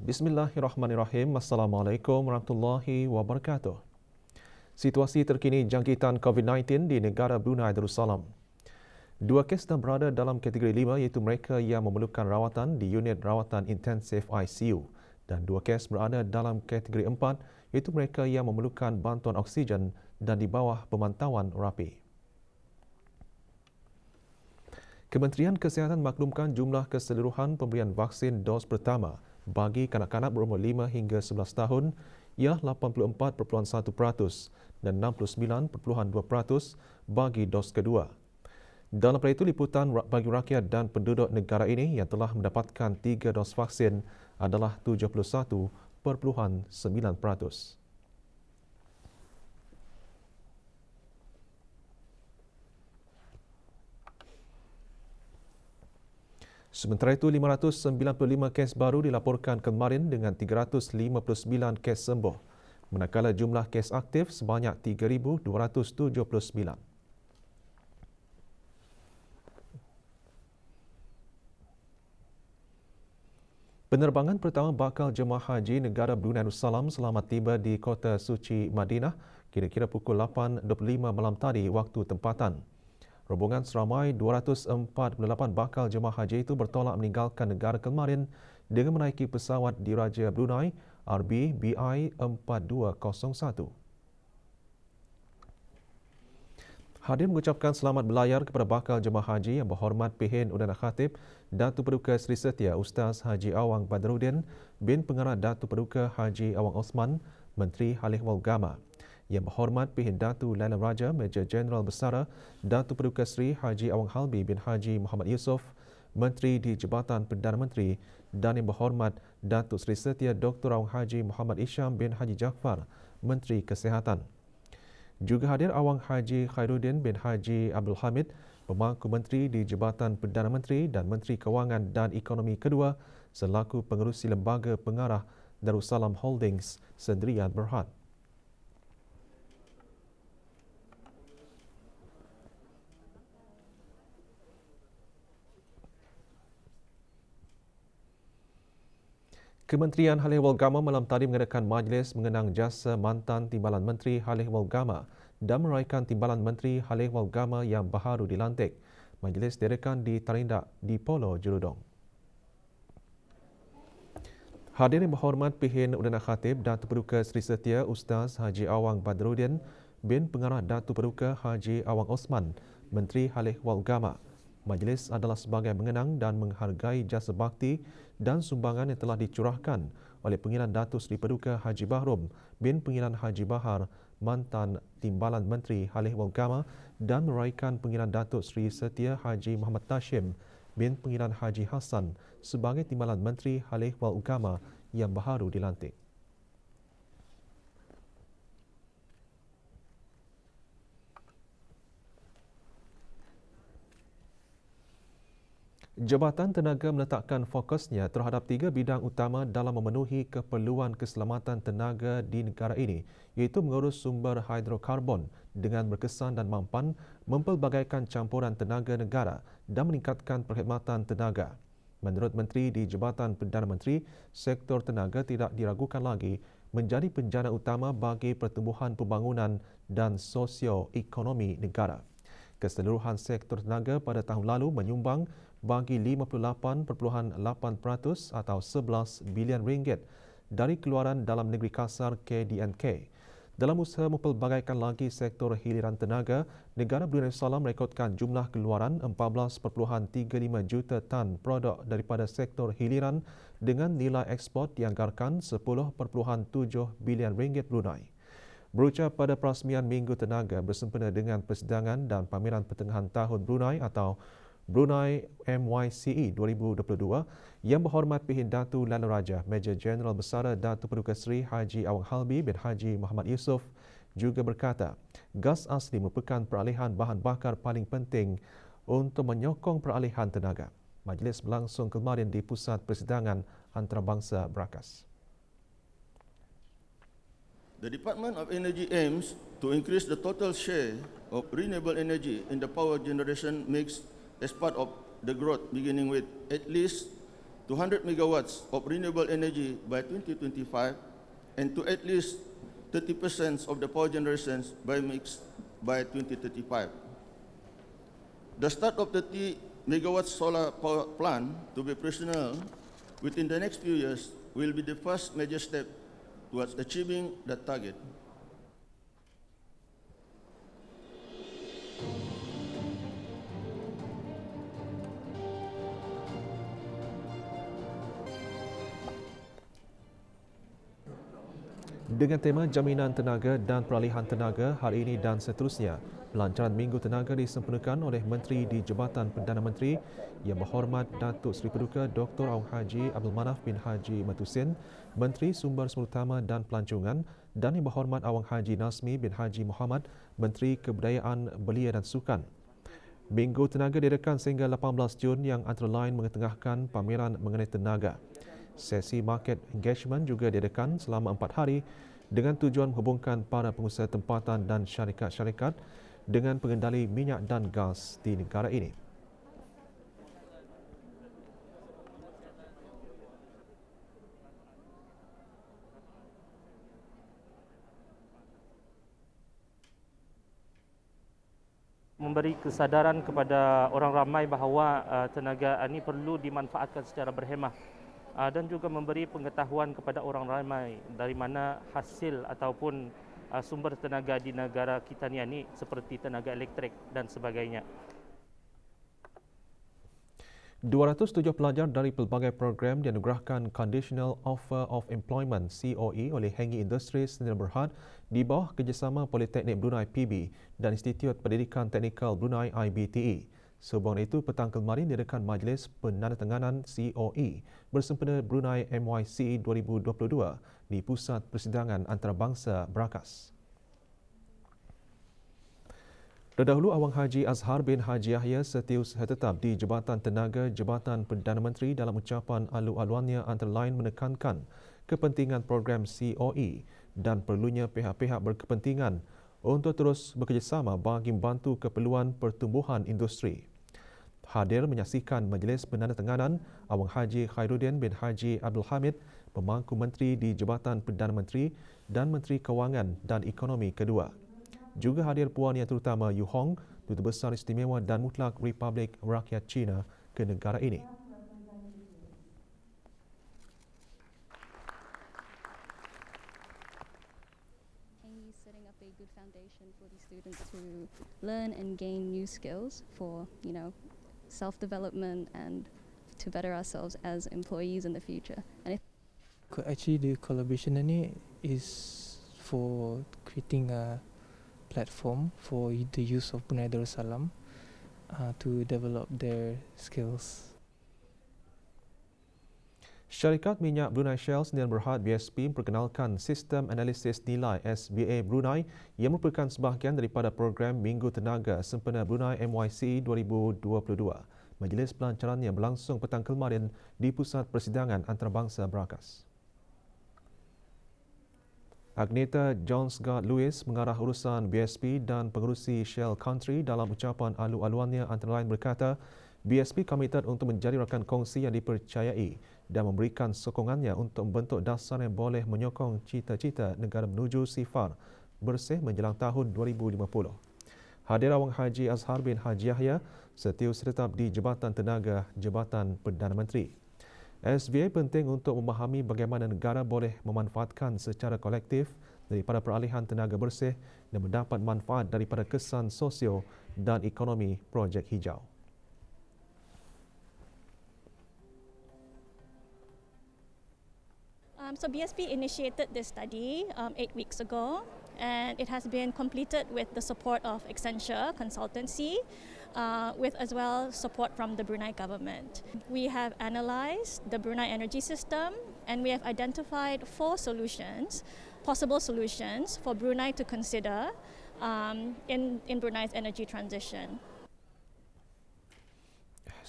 Bismillahirrahmanirrahim. Assalamualaikum warahmatullahi wabarakatuh. Situasi terkini jangkitan COVID-19 di negara Brunei Darussalam. 2 kes dah berada dalam kategori 5 iaitu mereka yang memerlukan rawatan di unit rawatan intensif ICU dan 2 kes berada dalam kategori 4 iaitu mereka yang memerlukan bantuan oksigen dan di bawah pemantauan rapi. Kementerian Kesihatan maklumkan jumlah keseluruhan pemberian vaksin dos pertama bagi kanak-kanak berumur 5 hingga 11 tahun ialah 84.1% dan 69.2% bagi dos kedua. Dalam pada itu, liputan bagi rakyat dan penduduk negara ini yang telah mendapatkan 3 dos vaksin adalah 71.9%. Sementara itu, 595 kes baru dilaporkan kemarin dengan 359 kes sembuh, manakala jumlah kes aktif sebanyak 3,279. Penerbangan pertama bakal jemaah haji negara Brunei Darussalam selamat tiba di kota suci Madinah kira-kira pukul 8.25 malam tadi waktu tempatan. Rombongan seramai 248 bakal jemaah haji itu bertolak meninggalkan negara kemarin dengan menaiki pesawat Diraja Brunei RB-BI 4201. Hadir mengucapkan selamat berlayar kepada bakal jemaah haji yang berhormat Pihin Udana Khatib Datuk Paduka Seri Setia Ustaz Haji Awang Badruddin bin Pengarah Datuk Paduka Haji Awang Osman, Menteri Halih Wal Agama. Yang berhormat Pihin Datu Lailan Raja Major Jeneral Besara Datuk Paduka Seri Haji Awang Halbi bin Haji Muhammad Yusof, Menteri di Jabatan Perdana Menteri, dan yang berhormat Datuk Seri Setia Dr. Awang Haji Muhammad Isham bin Haji Jaafar, Menteri Kesihatan. Juga hadir Awang Haji Khairuddin bin Haji Abdul Hamid, Pemangku Menteri di Jabatan Perdana Menteri dan Menteri Kewangan dan Ekonomi kedua selaku pengerusi Lembaga Pengarah Darussalam Holdings Sendirian Berhad. Kementerian Halih Wal Agama malam tadi mengadakan majlis mengenang jasa mantan Timbalan Menteri Halih Wal Agama dan meraihkan Timbalan Menteri Halih Wal Agama yang baharu dilantik. Majlis diadakan di Tarindak di Polo, Jerudong. Hadir yang berhormat Pihin Udana Khatib Datuk Paduka Seri Setia Ustaz Haji Awang Badruddin bin Pengarah Datuk Paduka Haji Awang Osman, Menteri Halih Wal Agama. Majlis adalah sebagai mengenang dan menghargai jasa bakti dan sumbangan yang telah dicurahkan oleh Pengiran Datuk Seri Paduka Haji Bahrom bin Pengiran Haji Bahar, mantan Timbalan Menteri Halih Wal Agama, dan meraihkan Pengiran Datuk Seri Setia Haji Muhammad Tashim bin Pengiran Haji Hassan sebagai Timbalan Menteri Halih Wal Agama yang baharu dilantik. Jabatan Tenaga meletakkan fokusnya terhadap 3 bidang utama dalam memenuhi keperluan keselamatan tenaga di negara ini, iaitu mengurus sumber hidrokarbon dengan berkesan dan mampan, mempelbagaikan campuran tenaga negara dan meningkatkan perkhidmatan tenaga. Menurut Menteri di Jabatan Perdana Menteri, sektor tenaga tidak diragukan lagi menjadi penjana utama bagi pertumbuhan pembangunan dan sosioekonomi negara. Keseluruhan sektor tenaga pada tahun lalu menyumbang bagi 58.8% atau 11 bilion ringgit dari keluaran dalam negeri kasar KDNK. Dalam usaha mempelbagaikan lagi sektor hiliran tenaga, negara Brunei Darussalam merekodkan jumlah keluaran 14.35 juta tan produk daripada sektor hiliran dengan nilai ekspor dianggarkan 10.7 bilion ringgit Brunei. Berucap pada perasmian Minggu Tenaga bersempena dengan persidangan dan pameran pertengahan tahun Brunei atau Brunei MYCE 2022, yang berhormat Pihin Datu Lailan Raja Major Jeneral Besara Datuk Paduka Seri Haji Awang Halbi bin Haji Muhammad Yusof juga berkata, gas asli merupakan peralihan bahan bakar paling penting untuk menyokong peralihan tenaga. Majlis berlangsung kemarin di Pusat Persidangan Antarabangsa Berakas. The Department of Energy aims to increase the total share of renewable energy in the power generation mix as part of the growth, beginning with at least 200 megawatts of renewable energy by 2025 and to at least 30% of the power generations by mix by 2035. The start of the 30 megawatt solar power plant to be operational within the next few years will be the first major step towards achieving that target. Dengan tema Jaminan Tenaga dan Peralihan Tenaga hari ini dan seterusnya, pelancaran Minggu Tenaga disempurnakan oleh Menteri di Jabatan Perdana Menteri Yang Berhormat Datuk Seri Paduka Dr. Awang Haji Abdul Manaf bin Haji Matusin, Menteri Sumber Semula Utama dan Pelancongan dan Yang Berhormat Awang Haji Nazmi bin Haji Muhammad, Menteri Kebudayaan, Belia dan Sukan. Minggu Tenaga diadakan sehingga 18 Jun yang antara lain mengetengahkan pameran mengenai tenaga. Sesi market engagement juga diadakan selama 4 hari dengan tujuan menghubungkan para pengusaha tempatan dan syarikat-syarikat dengan pengendali minyak dan gas di negara ini. Memberi kesadaran kepada orang ramai bahawa tenaga ini perlu dimanfaatkan secara berhemah. Dan juga memberi pengetahuan kepada orang ramai dari mana hasil ataupun sumber tenaga di negara kita ni seperti tenaga elektrik dan sebagainya. 207 pelajar dari pelbagai program dianugerahkan Conditional Offer of Employment COE oleh Hengi Industries Sdn Bhd di bawah kerjasama Politeknik Brunei PB dan Institut Pendidikan Teknikal Brunei IBTE. Sehubungan itu, petang kemarin diadakan Majlis Penandatanganan COE bersempena Brunei MYCE 2022 di Pusat Persidangan Antarabangsa Brakas. Terdahulu, Awang Haji Azhar bin Haji Yahya setiausaha tetap di Jabatan Tenaga Jabatan Perdana Menteri dalam ucapan alu-aluannya antara lain menekankan kepentingan program COE dan perlunya pihak-pihak berkepentingan untuk terus bekerjasama bagi membantu keperluan pertumbuhan industri. Hadir menyaksikan majlis penandatanganan Awang Haji Khairuddin bin Haji Abdul Hamid, pemangku menteri di Jabatan Perdana Menteri dan Menteri Kewangan dan Ekonomi kedua. Juga hadir Puan Yang Terutama Yu Hong, Duta Besar Istimewa dan Mutlak Republik Rakyat China ke negara ini. Setting up a good foundation for these students to learn and gain new skills for, self-development and to better ourselves as employees in the future. And actually, the collaboration ini is for creating a platform for the youth of Brunei Darussalam to develop their skills. Syarikat Minyak Brunei Shell Sdn Bhd BSP memperkenalkan Sistem Analisis Nilai SBA Brunei yang merupakan sebahagian daripada program Minggu Tenaga sempena Brunei MYCE 2022. Majlis pelancaran yang berlangsung petang kemarin di Pusat Persidangan Antarabangsa Brakas. Agneta Johnsgard-Lewis mengarah urusan BSP dan pengerusi Shell Country dalam ucapan alu-aluannya antara lain berkata, BSP komited untuk menjadi rakan kongsi yang dipercayai dan memberikan sokongannya untuk membentuk dasar yang boleh menyokong cita-cita negara menuju sifar bersih menjelang tahun 2050. Hadir Awang Haji Azhar bin Haji Yahya, setiausaha tetap di Jabatan Tenaga Jabatan Perdana Menteri. SVA penting untuk memahami bagaimana negara boleh memanfaatkan secara kolektif daripada peralihan tenaga bersih dan mendapat manfaat daripada kesan sosio dan ekonomi projek hijau. So BSP initiated this study 8 weeks ago, and it has been completed with the support of Accenture Consultancy, with as well support from the Brunei government. We have analysed the Brunei energy system, and we have identified 4 solutions, possible solutions for Brunei to consider in Brunei's energy transition.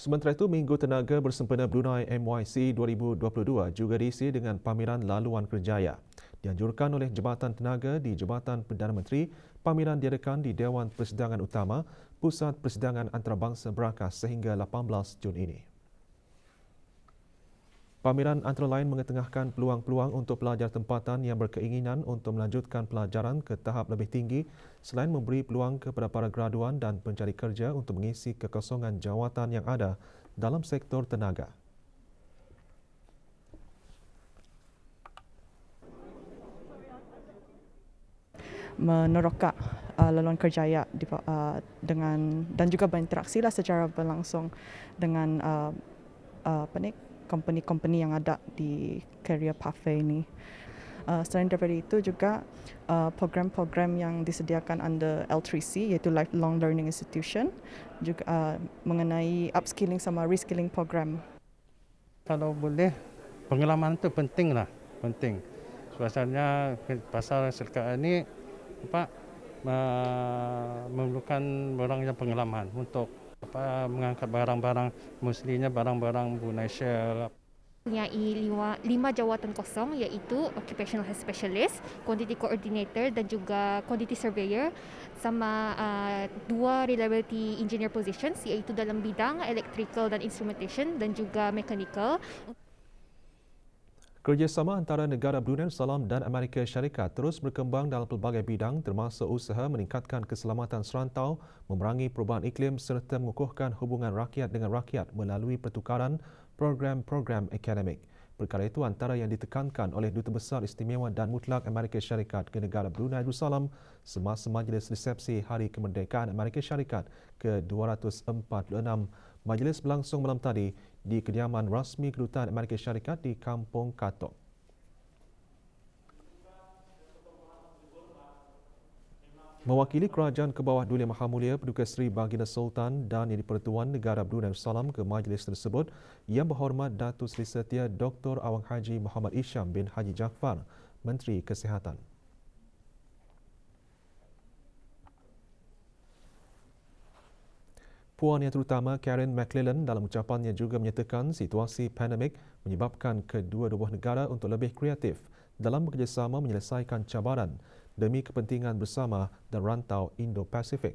Sementara itu, Minggu Tenaga bersempena Brunei MYCE 2022 juga diisi dengan pameran laluan kerjaya. Dianjurkan oleh Jabatan Tenaga di Jabatan Perdana Menteri, pameran diadakan di Dewan Persidangan Utama, Pusat Persidangan Antarabangsa Brakas sehingga 18 Jun ini. Pameran antara lain mengetengahkan peluang-peluang untuk pelajar tempatan yang berkeinginan untuk melanjutkan pelajaran ke tahap lebih tinggi selain memberi peluang kepada para graduan dan pencari kerja untuk mengisi kekosongan jawatan yang ada dalam sektor tenaga. Meneroka laluan kerjaya dengan dan juga berinteraksi lah secara berlangsung dengan company-company yang ada di career pathway ini. Selain daripada itu juga program-program yang disediakan under L3C iaitu Lifelong Learning Institution juga mengenai upskilling sama reskilling program. Kalau boleh pengalaman itu penting lah, penting. Suasanya pasal sekarang ini memerlukan orang yang pengalaman untuk mengangkat barang-barang, mestinya barang-barang Malaysia. Mempunyai 5 jawatan kosong iaitu Occupational Health Specialist, Quantity Coordinator dan juga Quantity Surveyor sama 2 Reliability Engineer positions iaitu dalam bidang Electrical dan Instrumentation dan juga Mechanical. Kerjasama antara negara Brunei Darussalam dan Amerika Syarikat terus berkembang dalam pelbagai bidang termasuk usaha meningkatkan keselamatan serantau, memerangi perubahan iklim serta mengukuhkan hubungan rakyat dengan rakyat melalui pertukaran program-program akademik. Perkara itu antara yang ditekankan oleh Duta Besar Istimewa dan Mutlak Amerika Syarikat ke negara Brunei Darussalam semasa majlis resepsi Hari Kemerdekaan Amerika Syarikat ke-246. Majlis berlangsung malam tadi di kediaman rasmi Kedutaan Amerika Syarikat di Kampung Katok. Mewakili Kerajaan ke bawah Duli Maha Mulia Paduka Seri Baginda Sultan dan Yang di-Pertuan Negara Brunei Darussalam ke majlis tersebut, Yang Berhormat Datuk Seri Setia Dr. Awang Haji Muhammad Isham bin Haji Jaafar, Menteri Kesihatan. Puan Yang Terutama Karen McClellan dalam ucapannya juga menyatakan situasi pandemik menyebabkan kedua-dua negara untuk lebih kreatif dalam bekerjasama menyelesaikan cabaran demi kepentingan bersama dan rantau Indo-Pasifik.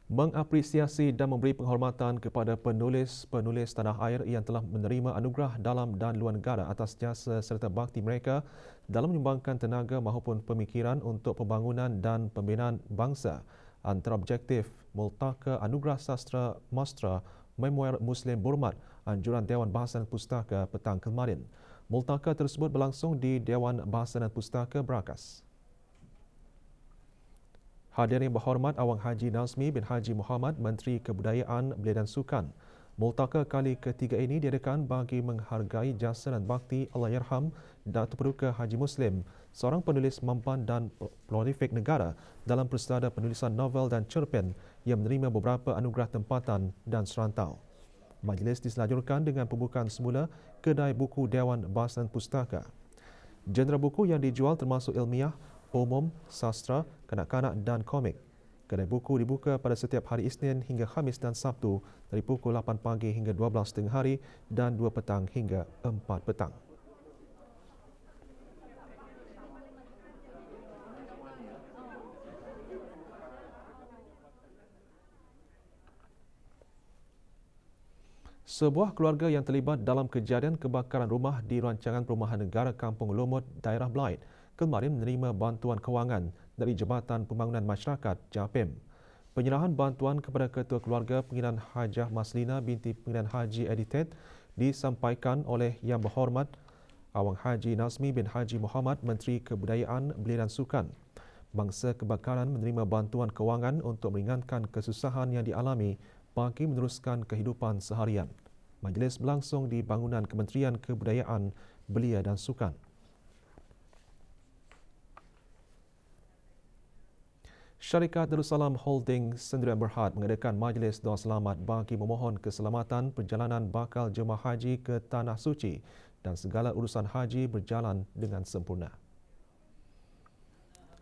Mengapresiasi dan memberi penghormatan kepada penulis-penulis tanah air yang telah menerima anugerah dalam dan luar negara atas jasa serta bakti mereka dalam menyumbangkan tenaga maupun pemikiran untuk pembangunan dan pembinaan bangsa. Antara objektif Multaka Anugerah Sastra Mastra Memoir Muslim Berhormat Anjuran Dewan Bahasa dan Pustaka petang kemarin. Multaka tersebut berlangsung di Dewan Bahasa dan Pustaka Berakas. Hadir Yang Berhormat Awang Haji Nazmi bin Haji Muhammad, Menteri Kebudayaan, Belia dan Sukan. Multaka kali ketiga ini diadakan bagi menghargai jasa dan bakti Allahyarham Datuk Paduka Haji Muslim, seorang penulis mampan dan prolifik negara dalam persada penulisan novel dan cerpen yang menerima beberapa anugerah tempatan dan serantau. Majlis diselajurkan dengan pembukaan semula kedai buku Dewan Bahasa dan Pustaka. Genre buku yang dijual termasuk ilmiah, umum, sastra, kanak-kanak dan komik. Kedai buku dibuka pada setiap hari Isnin hingga Khamis dan Sabtu dari pukul 8 pagi hingga 12 tengah hari dan 2 petang hingga 4 petang. Sebuah keluarga yang terlibat dalam kejadian kebakaran rumah di rancangan perumahan negara Kampung Lumut, daerah Blaid, kemarin menerima bantuan kewangan dari Jabatan Pembangunan Masyarakat JAPIM. Penyerahan bantuan kepada Ketua Keluarga Pengiran Hajah Maslina binti Pengiran Haji Edited disampaikan oleh Yang Berhormat Awang Haji Nazmi bin Haji Muhammad, Menteri Kebudayaan, Belia dan Sukan. Bangsa kebakaran menerima bantuan kewangan untuk meringankan kesusahan yang dialami bagi meneruskan kehidupan seharian. Majlis berlangsung di bangunan Kementerian Kebudayaan, Belia dan Sukan. Syarikat Darussalam Holding Sendirian Berhad mengadakan majlis doa selamat bagi memohon keselamatan perjalanan bakal jemaah haji ke Tanah Suci dan segala urusan haji berjalan dengan sempurna.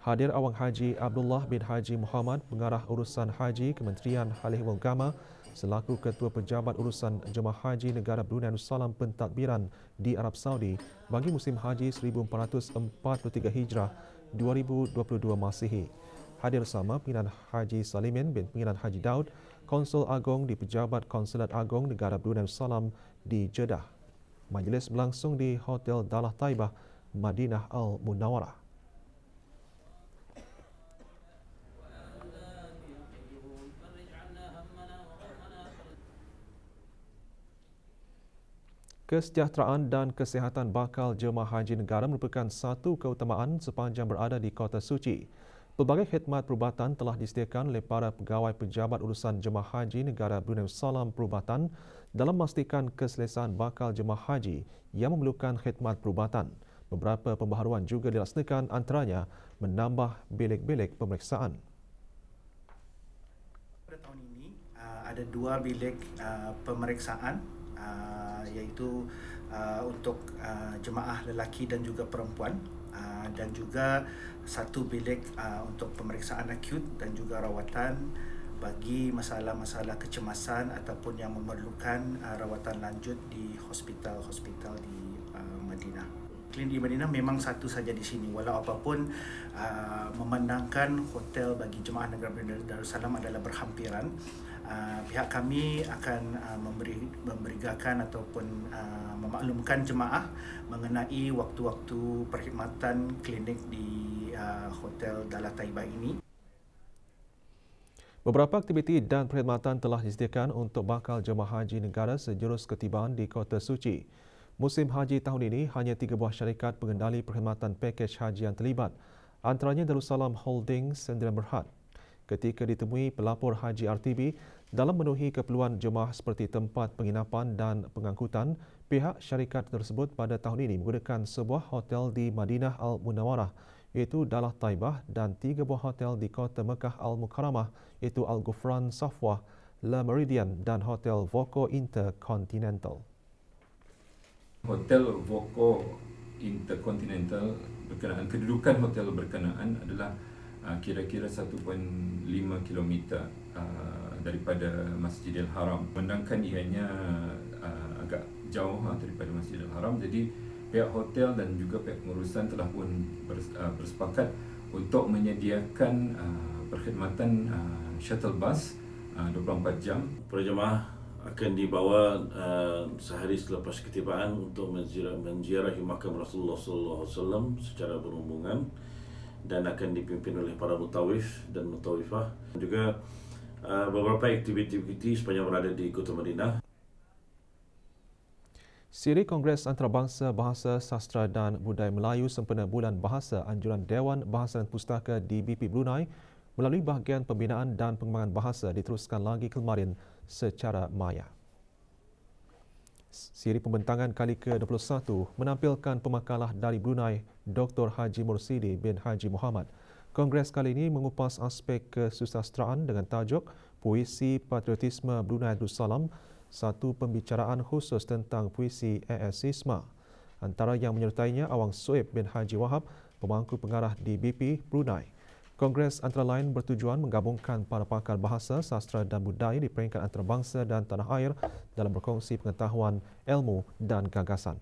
Hadir Awang Haji Abdullah bin Haji Muhammad, Pengarah Urusan Haji Kementerian Halih Agama, selaku Ketua Pejabat Urusan Jemaah Haji Negara Brunei Darussalam pentadbiran di Arab Saudi bagi musim Haji 1443 Hijrah 2022 Masihi. Hadir bersama Pimpinan Haji Salimin bin Pimpinan Haji Daud, Konsul Agong di Pejabat Konsulat Agong Negara Brunei Darussalam di Jeddah. Majlis berlangsung di Hotel Dalah Taibah, Madinah Al Munawwarah. Kesejahteraan dan kesihatan bakal jemaah haji negara merupakan satu keutamaan sepanjang berada di Kota Suci. Pelbagai khidmat perubatan telah disediakan oleh para pegawai pejabat urusan jemaah haji negara Brunei Darussalam perubatan dalam memastikan keselesaan bakal jemaah haji yang memerlukan khidmat perubatan. Beberapa pembaharuan juga dilaksanakan, antaranya menambah bilik-bilik pemeriksaan. Pada tahun ini ada 2 bilik pemeriksaan iaitu untuk jemaah lelaki dan juga perempuan, dan juga 1 bilik untuk pemeriksaan akut dan juga rawatan bagi masalah-masalah kecemasan ataupun yang memerlukan rawatan lanjut di hospital-hospital di Madinah. Klinik di Madinah memang satu saja di sini, walau apapun memandangkan hotel bagi jemaah negara Brunei Darussalam adalah berhampiran. Pihak kami akan memberikan ataupun memaklumkan jemaah mengenai waktu-waktu perkhidmatan klinik di Hotel Dalah Taibah ini. Beberapa aktiviti dan perkhidmatan telah disediakan untuk bakal jemaah haji negara sejurus ketibaan di Kota Suci. Musim haji tahun ini hanya 3 buah syarikat pengendali perkhidmatan pakej haji yang terlibat, antaranya Darussalam Holdings Sdn Bhd. Ketika ditemui pelapor haji RTB dalam memenuhi keperluan jemaah seperti tempat penginapan dan pengangkutan, pihak syarikat tersebut pada tahun ini menggunakan sebuah hotel di Madinah Al Munawwarah iaitu Dalah Taibah dan 3 buah hotel di Kota Mekah Al Mukarramah iaitu Al Ghufran Safwah, Le Meridian dan Hotel Voco Intercontinental. Hotel Voco Intercontinental berkenaan kedudukan hotel berkenaan adalah kira-kira 1.5 km daripada Masjidil Haram. Memandangkan ianya agak jauh daripada Masjidil Haram, jadi pihak hotel dan juga pihak pengurusan telah pun bersepakat untuk menyediakan perkhidmatan shuttle bus 24 jam. Para jemaah akan dibawa sehari selepas ketibaan untuk menziarahi makam Rasulullah SAW secara berombongan dan akan dipimpin oleh para mutawif dan mutawifah. Juga beberapa aktiviti sepanjang berada di Kota Madinah. Siri Kongres Antarabangsa Bahasa Sastra dan Budaya Melayu sempena Bulan Bahasa Anjuran Dewan Bahasa dan Pustaka di BP Brunei melalui bahagian pembinaan dan pengembangan bahasa diteruskan lagi kemarin secara maya. Siri pembentangan kali ke-21 menampilkan pemakalah dari Brunei Dr. Haji Mursidi bin Haji Muhammad. Kongres kali ini mengupas aspek kesusastraan dengan tajuk Puisi Patriotisme Brunei Darussalam, satu pembicaraan khusus tentang puisi A.S. Isma. Antara yang menyertainya Awang Soeb bin Haji Wahab, pemangku pengarah di BP Brunei. Kongres antara lain bertujuan menggabungkan para pakar bahasa, sastra dan budaya di peringkat antarabangsa dan tanah air dalam berkongsi pengetahuan, ilmu dan gagasan.